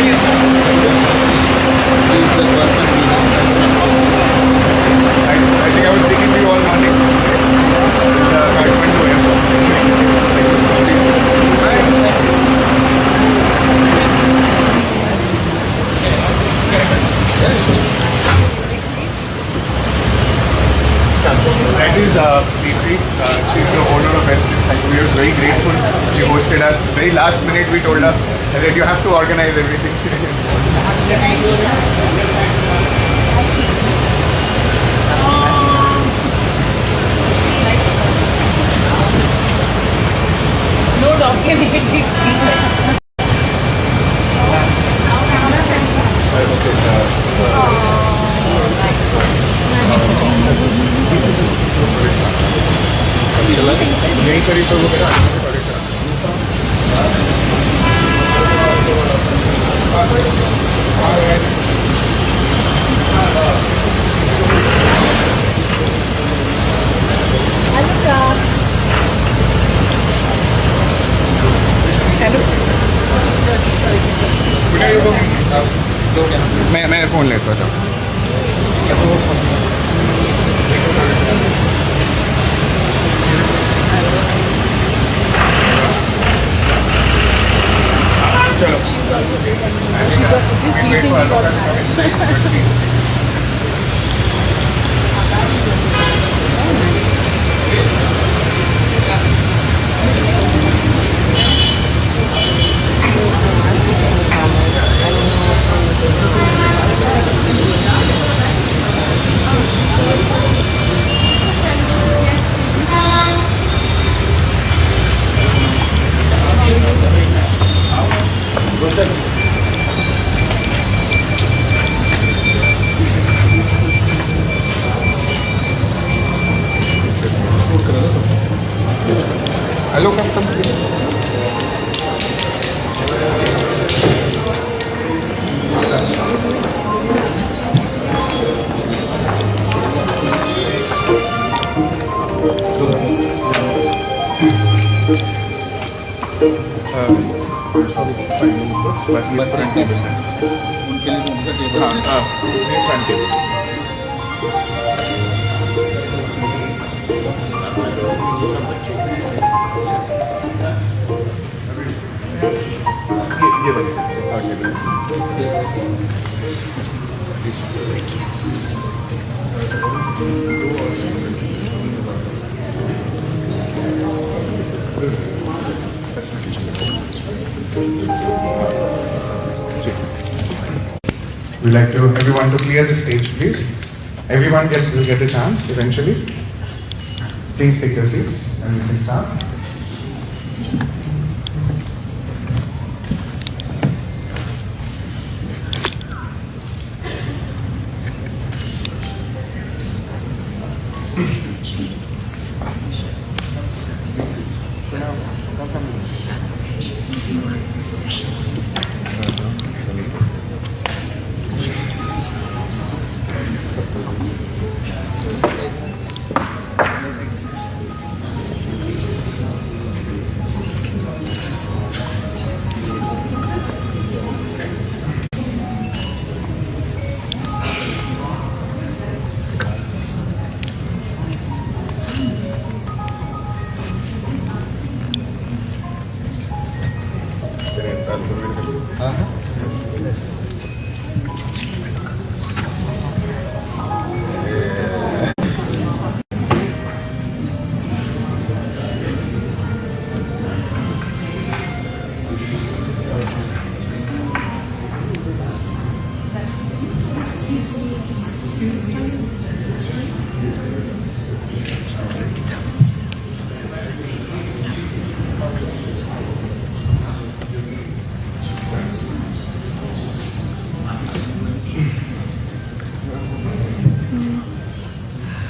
He's the person we discussed about. I think I was thinking you all morning. The Kathmandu airport. That is Preeti. She's the owner of Western. We are very grateful. She hosted us. Very last minute we told her that you have to organize everything. No documenting. यहीं करीब तो वो करेगा मैं phone लेता था चलो Aloka, front table उनके लिए उनका टेबल फ्रंट टेबल ये We'd like to everyone to clear the stage, please. Everyone will get a chance eventually. Please take your seats and we can start.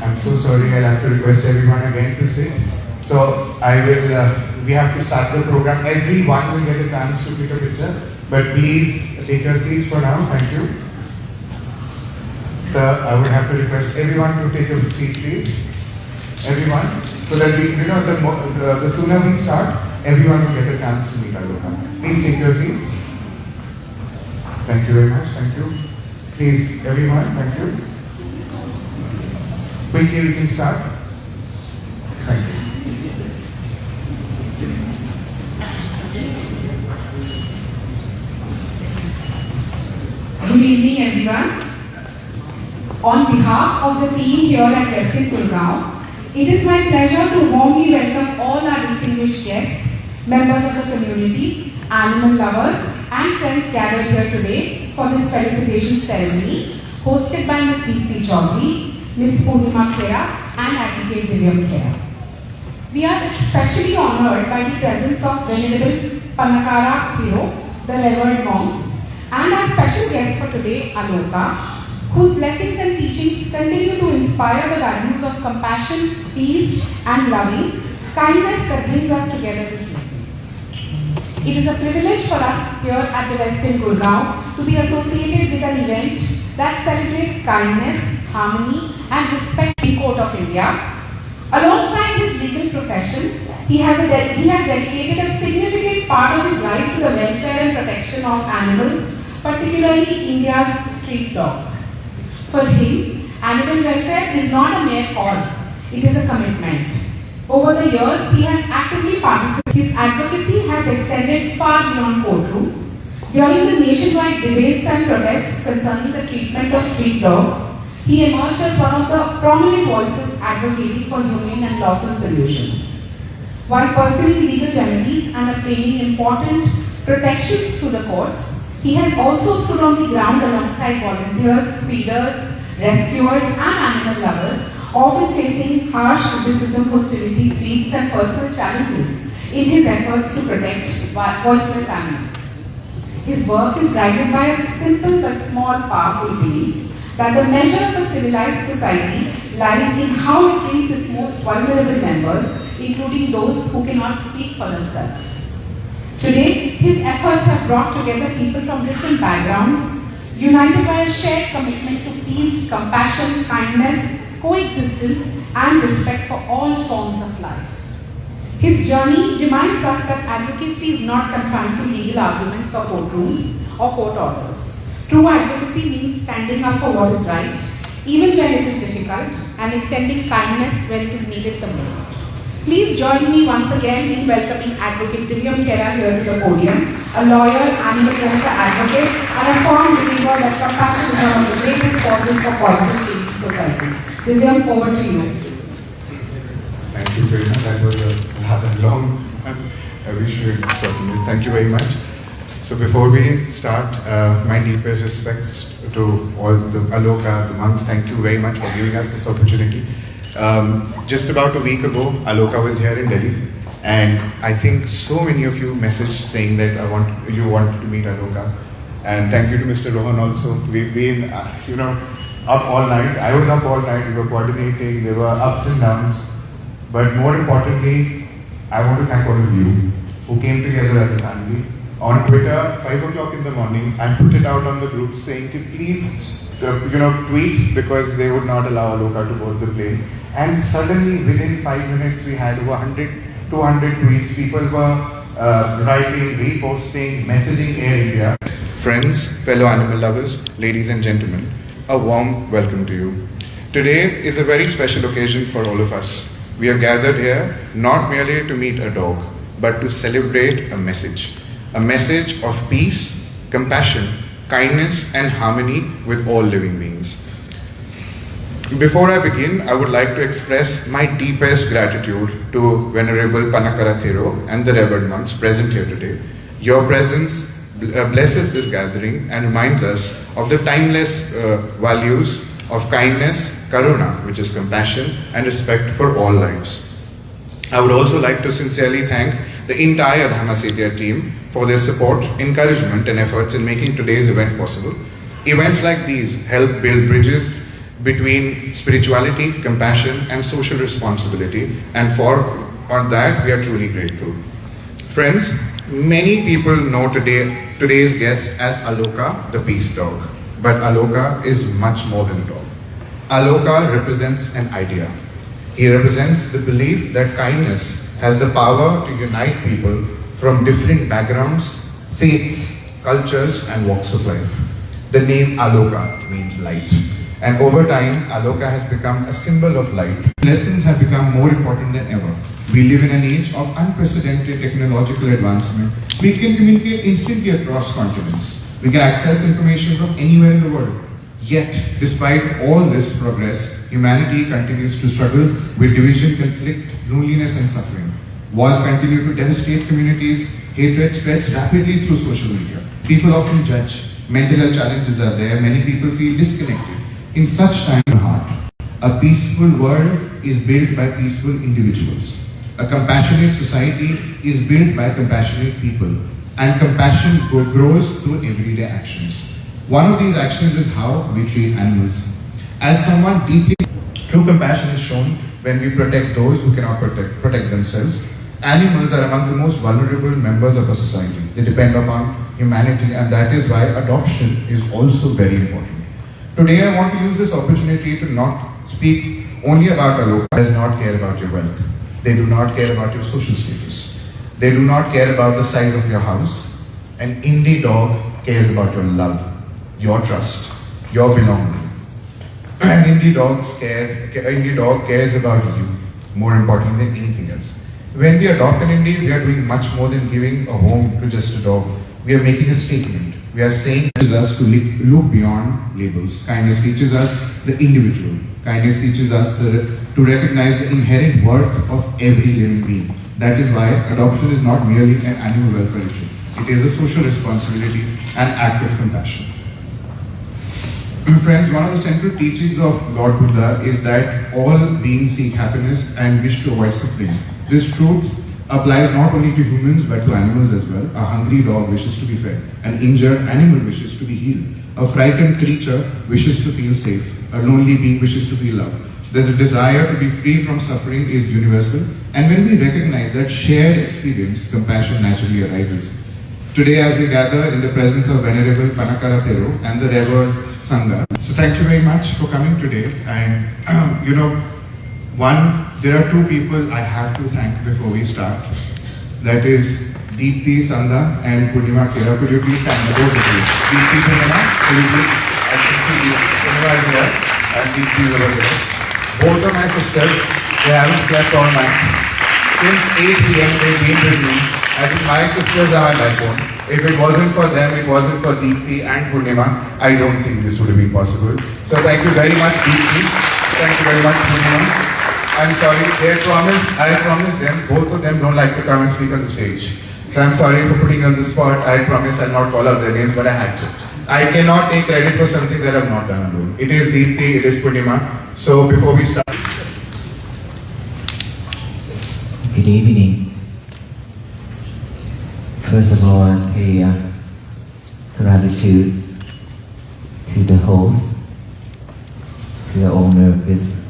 I'm so sorry, I'll have to request everyone again to sit. So we have to start the program. Everyone will get a chance to take a picture, but please take your seats for now. Thank you. Sir, I would have to request everyone to take a seat, please. Everyone, so that the sooner we start, everyone will get a chance to meet Aloka. Please take your seats. Thank you very much. Thank you. Please, everyone, thank you. Quickly, we can start. Thank you. Good evening, everyone. On behalf of the team here at Western Gurgaon, it is my pleasure to warmly welcome all our distinguished guests, members of the community, animal lovers, and friends gathered here today for this felicitation ceremony hosted by Ms. Deepti Chaudhary, Ms. Purnima Khera, and Advocate Divyam Khera. We are especially honored by the presence of Venerable Panakara Hero, the revered monks, and our special guest for today, Aloka, whose blessings and teachings continue to inspire the values of compassion, peace, and loving kindness that brings us together this evening. It is a privilege for us here at the Western Gurgaon to be associated with an event that celebrates kindness, harmony, and respect in the Court of India. Alongside his legal profession, he has dedicated a significant part of his life to the welfare and protection of animals, particularly India's street dogs. For him, animal welfare is not a mere cause, it is a commitment. Over the years, he has actively participated. His advocacy has extended far beyond courtrooms. During the nationwide debates and protests concerning the treatment of street dogs, he emerged as one of the prominent voices advocating for humane and lawful solutions. While pursuing legal remedies and obtaining important protections through the courts, he has also stood on the ground alongside volunteers, feeders, rescuers, and animal lovers, often facing harsh criticism, hostility, threats, and personal challenges in his efforts to protect voiceless animals. His work is guided by a simple but small, powerful belief that the measure of a civilized society lies in how it treats its most vulnerable members, including those who cannot speak for themselves. Today, his efforts have brought together people from different backgrounds, united by a shared commitment to peace, compassion, kindness, coexistence, and respect for all forms of life. His journey reminds us that advocacy is not confined to legal arguments or courtrooms or court orders. True advocacy means standing up for what is right, even when it is difficult, and extending kindness when it is needed the most. Please join me once again in welcoming Advocate Divyam Khera here to the podium, a lawyer, animal welfare advocate, and a firm believer that compassion is one of the greatest causes for positive change in society. Divyam, over to you. Thank you very much. That was a rather long one. I wish we had gotten it. Thank you very much. So before we start, my deepest respects to all the Aloka, the monks. Thank you very much for giving us this opportunity. Just about a week ago, Aloka was here in Delhi, and I think so many of you messaged saying that you wanted to meet Aloka. And thank you to Mr. Rohan also. We've been, up all night. I was up all night. We were coordinating. There were ups and downs. But more importantly, I want to thank all of you who came together as a family. On Twitter, 5 o'clock in the morning, I put it out on the group saying to please, tweet, because they would not allow Aloka to board the plane. And suddenly, within 5 minutes, we had over 100, 200 tweets. People were writing, reposting, messaging Air India. Friends, fellow animal lovers, ladies and gentlemen, a warm welcome to you. Today is a very special occasion for all of us. We are gathered here not merely to meet a dog, but to celebrate a message of peace, compassion, kindness, and harmony with all living beings. Before I begin, I would like to express my deepest gratitude to Venerable Panakara Thero and the revered monks present here today. Your presence blesses this gathering and reminds us of the timeless values of kindness, karuna, which is compassion, and respect for all lives. I would also like to sincerely thank the entire Dhammasetya team for their support, encouragement, and efforts in making today's event possible. Events like these help build bridges between spirituality, compassion, and social responsibility, and for that we are truly grateful. Friends, many people know today's guest as Aloka, the peace dog. But Aloka is much more than a dog. Aloka represents an idea. He represents the belief that kindness has the power to unite people from different backgrounds, faiths, cultures and walks of life. The name Aloka means light. And over time, Aloka has become a symbol of light. Lessons have become more important than ever. We live in an age of unprecedented technological advancement. We can communicate instantly across continents. We can access information from anywhere in the world. Yet, despite all this progress, humanity continues to struggle with division, conflict, loneliness and suffering. Wars continue to devastate communities. Hatred spreads rapidly through social media. People often judge. Mental health challenges are there. Many people feel disconnected. In such time, heart, a peaceful world is built by peaceful individuals. A compassionate society is built by compassionate people. And compassion grows through everyday actions. One of these actions is how we treat animals. As someone deeply, true compassion is shown when we protect those who cannot protect themselves. Animals are among the most vulnerable members of a society. They depend upon humanity, and that is why adoption is also very important. Today I want to use this opportunity to not speak only about Aloka. Does not care about your wealth. They do not care about your social status. They do not care about the size of your house. An indie dog cares about your love, your trust, your belonging. An indie dog cares about you more importantly than anything else. When we adopt an indie, we are doing much more than giving a home to just a dog. We are making a statement. We are saying it teaches us to look beyond labels. Kindness teaches us the individual. Kindness teaches us to recognize the inherent worth of every living being. That is why adoption is not merely an animal welfare issue. It is a social responsibility and act of compassion. Friends, one of the central teachings of Lord Buddha is that all beings seek happiness and wish to avoid suffering. This truth applies not only to humans but to animals as well. A hungry dog wishes to be fed. An injured animal wishes to be healed. A frightened creature wishes to feel safe. A lonely being wishes to feel loved. There's a desire to be free from suffering is universal, and when we recognize that shared experience, compassion naturally arises. Today, as we gather in the presence of Venerable Panakara Thero and the Reverend Sangha. So thank you very much for coming today. And there are two people I have to thank before we start. That is Deepti Sanda and Purnima Kera. Could you please stand up, both of you? Deepti Purnima, could you please? I can see Purnima is here and Deepti is over here. Both of my sisters, they haven't slept all night. Since 8 p.m. they've been with me. I think my sisters are my backbone. If it wasn't for them, it wasn't for Deepti and Purnima, I don't think this would have been possible. So thank you very much, Deepti. Thank you very much, Purnima. I'm sorry, I promised them, both of them don't like to come and speak on the stage. So I'm sorry for putting you on the spot. I promise I'll not call out their names, but I had to. I cannot take credit for something that I've not done alone. It is Deepti, it is Purnima. So before we start. Good evening. First of all, I pay gratitude to the host, to the owner of this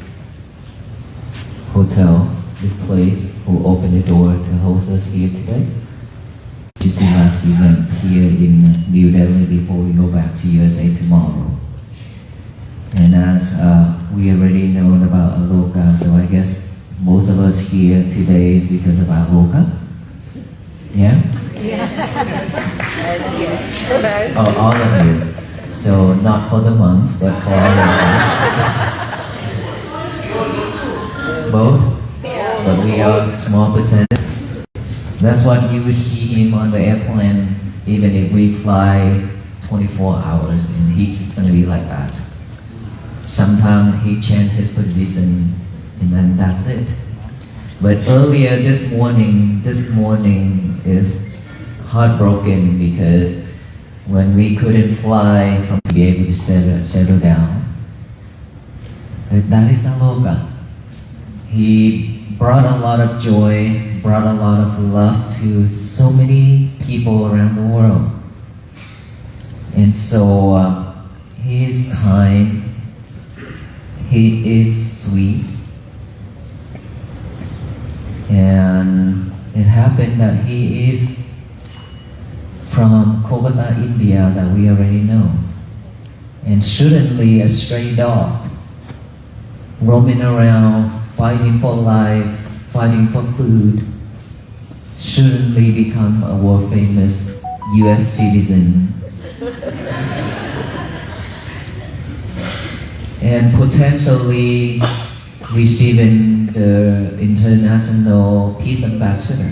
hotel, this place, who opened the door to host us here today. This is last event here in New Delhi before we go back to USA tomorrow. And as we already known about Aloka, so I guess most of us here today is because of Aloka. Yeah? Oh, all of you. So not for the monks, but for all of you. Both? But we are a small percentage. That's what you will see him on the airplane, even if we fly 24 hours, and he's just gonna be like that. Sometimes he changes his position, and then that's it. But earlier this morning is heartbroken because when we couldn't fly from to be able to settle down, that is Aloka. He brought a lot of joy, brought a lot of love to so many people around the world. And so he is kind, he is sweet, and it happened that he is from Kolkata, India, that we already know. And suddenly a stray dog roaming around, fighting for life, fighting for food, suddenly become a world famous US citizen. And potentially receiving the International Peace Ambassador.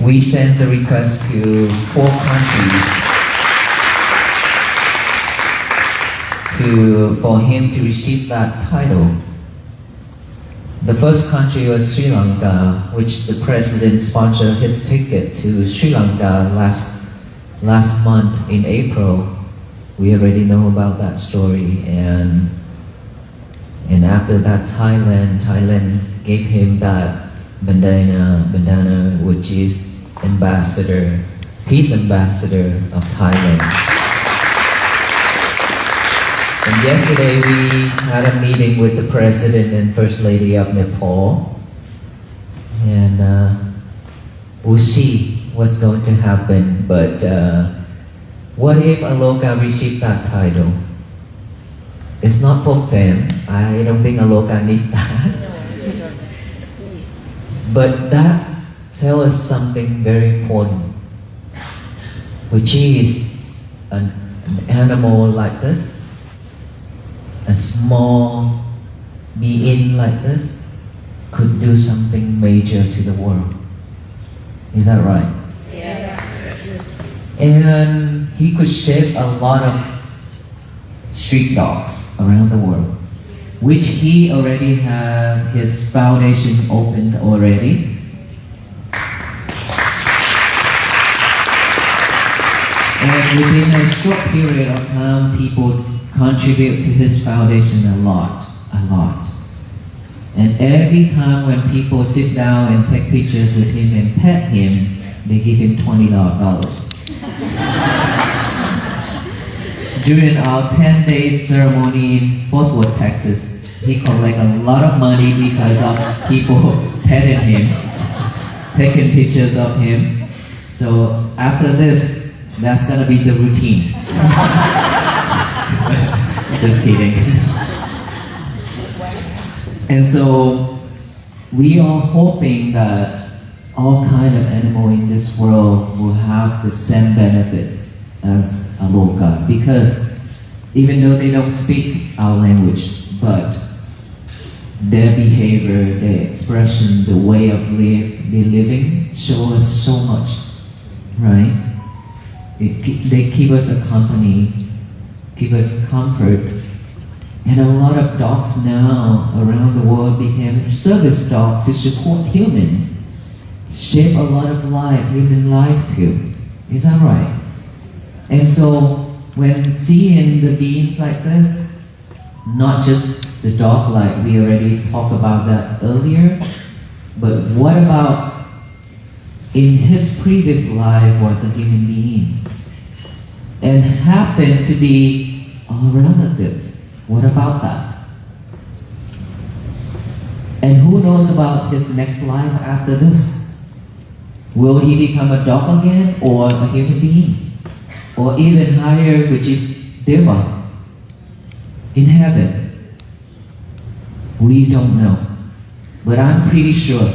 We sent the request to 4 countries for him to receive that title. The first country was Sri Lanka, which the president sponsored his ticket to Sri Lanka last month in April. We already know about that story, and after that Thailand gave him that bandana, which is Peace Ambassador of Thailand. And yesterday we had a meeting with the President and First Lady of Nepal, and we'll see what's going to happen. But what if Aloka received that title? It's not for fame. I don't think Aloka needs that. But that tells us something very important, which is an animal like this, a small being like this, could do something major to the world. Is that right? Yes. And he could save a lot of street dogs around the world, which he already have his foundation opened already. And within a short period of time, people contribute to his foundation a lot. And every time when people sit down and take pictures with him and pet him, they give him $20. During our 10 days ceremony in Fort Worth, Texas, he collected a lot of money because of people petting him, taking pictures of him. So after this, that's gonna be the routine. Just kidding. And so we are hoping that all kind of animal in this world will have the same benefits as Aloka, because even though they don't speak our language, but their behavior, their expression, the way of living show us so much, right? They keep us a company, give us comfort. And a lot of dogs now around the world became service dogs to support human, save a lot of human life too. Is that right? And so when seeing the beings like this, not just the dog, like we already talked about that earlier, but what about in his previous life was a human being and happened to be our relatives? What about that? And who knows about his next life after this? Will he become a dog again or a human being? Or even higher, which is Deva in heaven? We don't know. But I'm pretty sure